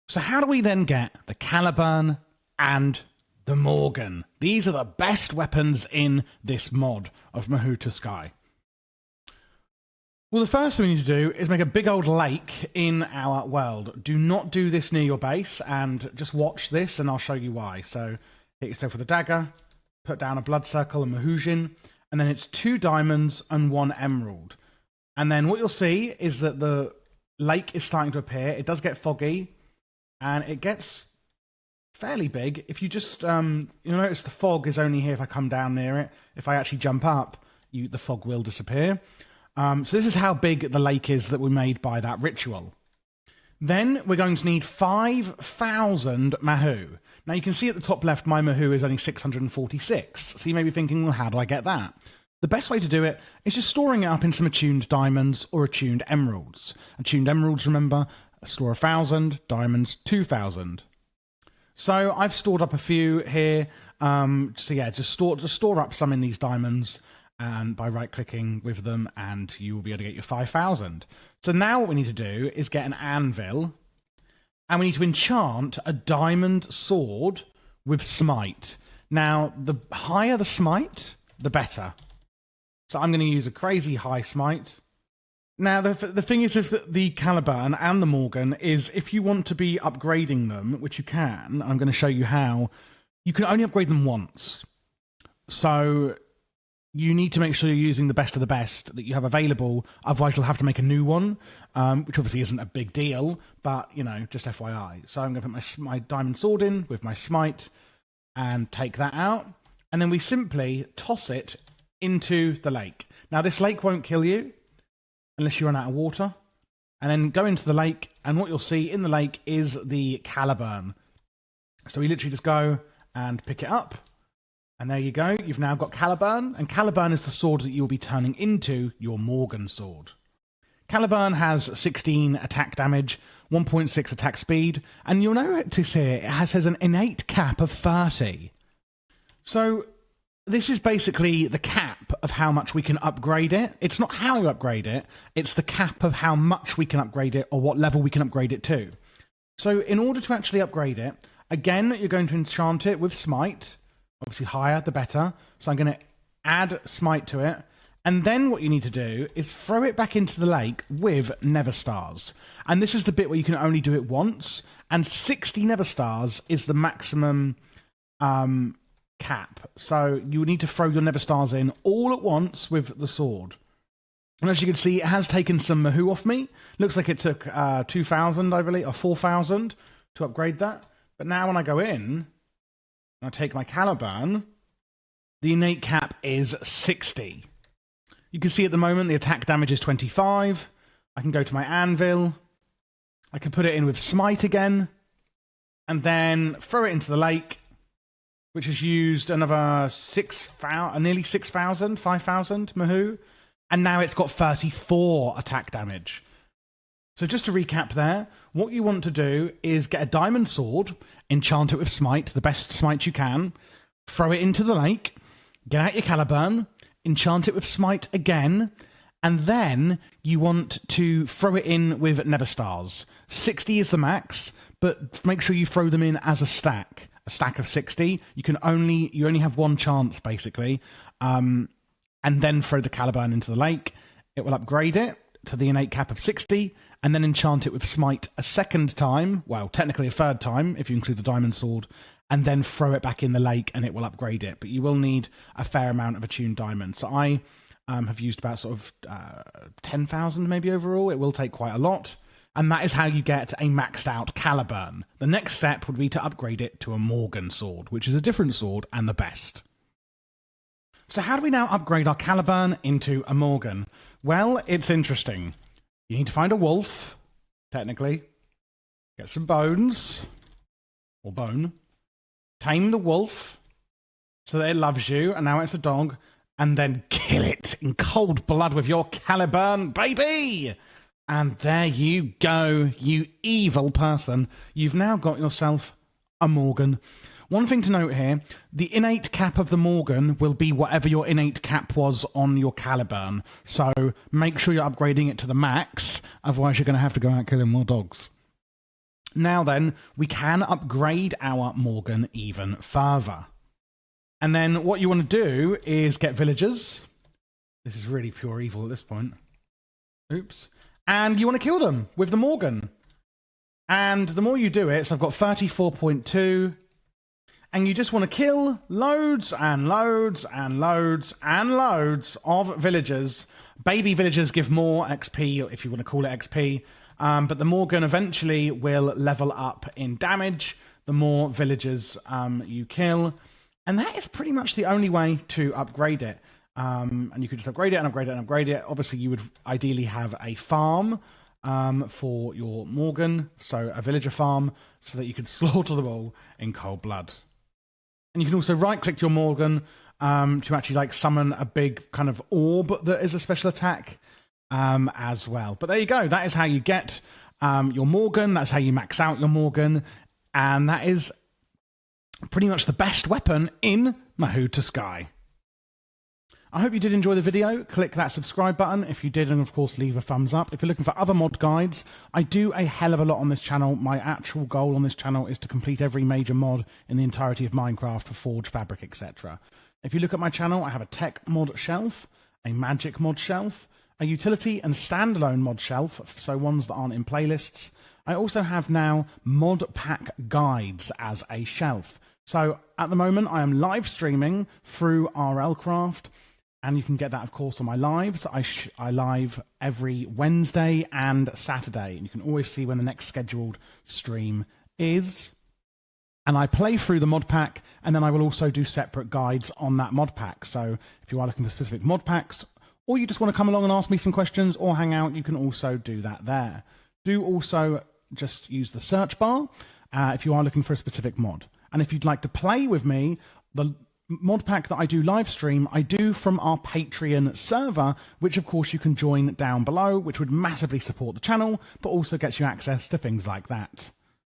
So how do we then get the Caliburn and the Morgan? These are the best weapons in this mod of Mahou Tsukai. Well, the first thing we need to do is make a big old lake in our world. Do not do this near your base, and just watch this, and I'll show you why. So hit yourself with a dagger, put down a blood circle and Mahoujin, and then it's 2 diamonds and 1 emerald. And then what you'll see is that the lake is starting to appear. It does get foggy, and it gets fairly big. If you just, you'll notice the fog is only here if I come down near it. If I actually jump up, the fog will disappear. So this is how big the lake is that we made by that ritual. Then we're going to need 5,000 Mahou. Now you can see at the top left, my Mahou is only 646. So you may be thinking, well, how do I get that? The best way to do it is just storing it up in some attuned diamonds or attuned emeralds. Attuned emeralds, remember, store 1,000, diamonds 2,000. So I've stored up a few here. So yeah, just store up some in these diamonds, and by right-clicking with them, and you will be able to get your 5,000. So now what we need to do is get an anvil, and we need to enchant a diamond sword with smite. Now, the higher the smite, the better. So I'm going to use a crazy high smite. Now, the thing is with the Caliburn and the Morgan is if you want to be upgrading them, which you can, I'm going to show you how, you can only upgrade them once. So you need to make sure you're using the best of the best that you have available. Otherwise, you'll have to make a new one, which obviously isn't a big deal, but, just FYI. So I'm going to put my diamond sword in with my smite and take that out. And then we simply toss it into the lake. Now, this lake won't kill you unless you run out of water. And then go into the lake, and what you'll see in the lake is the Caliburn. So we literally just go and pick it up. And there you go, you've now got Caliburn, and Caliburn is the sword that you'll be turning into your Morgan sword. Caliburn has 16 attack damage, 1.6 attack speed, and you'll notice here it has an innate cap of 30. So this is basically the cap of how much we can upgrade it. It's not how you upgrade it, it's the cap of how much we can upgrade it or what level we can upgrade it to. So in order to actually upgrade it, again, you're going to enchant it with smite. Obviously, higher, the better. So I'm going to add smite to it. And then what you need to do is throw it back into the lake with Nether Stars. And this is the bit where you can only do it once. And 60 Nether Stars is the maximum cap. So you need to throw your Nether Stars in all at once with the sword. And as you can see, it has taken some Mahou off me. Looks like it took 2,000, I believe, or 4,000 to upgrade that. But now when I go in, and I take my Caliburn, the innate cap is 60. You can see at the moment the attack damage is 25. I can go to my anvil. I can put it in with smite again. And then throw it into the lake, which has used another 6,000, nearly 6,000, 5,000 Mahou. And now it's got 34 attack damage. So just to recap there, what you want to do is get a diamond sword, enchant it with smite, the best smite you can, throw it into the lake, get out your Caliburn, enchant it with smite again, and then you want to throw it in with Nether Stars. 60 is the max, but make sure you throw them in as a stack of 60. You only have one chance, basically, and then throw the Caliburn into the lake. It will upgrade it to the innate cap of 60, and then enchant it with smite a second time, well, technically a third time, if you include the diamond sword, and then throw it back in the lake, and it will upgrade it. But you will need a fair amount of attuned diamonds. So I have used about sort of 10,000 maybe overall. It will take quite a lot. And that is how you get a maxed out Caliburn. The next step would be to upgrade it to a Morgan sword, which is a different sword and the best. So how do we now upgrade our Caliburn into a Morgan? Well, it's interesting. You need to find a wolf, technically, get some bones, or bone, tame the wolf so that it loves you, and now it's a dog, and then kill it in cold blood with your Caliburn, baby! And there you go, you evil person. You've now got yourself a Morgan. One thing to note here, the innate cap of the Morgan will be whatever your innate cap was on your Caliburn. So make sure you're upgrading it to the max, otherwise you're going to have to go out killing more dogs. Now then, we can upgrade our Morgan even further. And then what you want to do is get villagers. This is really pure evil at this point. Oops. And you want to kill them with the Morgan. And the more you do it, so I've got 34.2. And you just want to kill loads and loads and loads and loads of villagers. Baby villagers give more XP, if you want to call it XP. But the Morgan eventually will level up in damage the more villagers you kill. And that is pretty much the only way to upgrade it. And you could just upgrade it and upgrade it and upgrade it. Obviously, you would ideally have a farm for your Morgan, so a villager farm, so that you could slaughter them all in cold blood. And you can also right-click your Morgan to actually like summon a big kind of orb that is a special attack as well. But there you go. That is how you get your Morgan. That's how you max out your Morgan. And that is pretty much the best weapon in Mahou Tsukai. I hope you did enjoy the video. Click that subscribe button if you did, and of course leave a thumbs up. If you're looking for other mod guides, I do a hell of a lot on this channel. My actual goal on this channel is to complete every major mod in the entirety of Minecraft for Forge, Fabric, etc. If you look at my channel, I have a tech mod shelf, a magic mod shelf, a utility and standalone mod shelf, so ones that aren't in playlists. I also have now mod pack guides as a shelf. So at the moment, I am live streaming through RLcraft. And you can get that, of course, on my lives. I live every Wednesday and Saturday. And you can always see when the next scheduled stream is. And I play through the mod pack, and then I will also do separate guides on that mod pack. So if you are looking for specific mod packs, or you just want to come along and ask me some questions or hang out, you can also do that there. Do also just use the search bar if you are looking for a specific mod. And if you'd like to play with me, the mod pack that I do live stream, I do from our Patreon server, which of course you can join down below, which would massively support the channel, but also gets you access to things like that.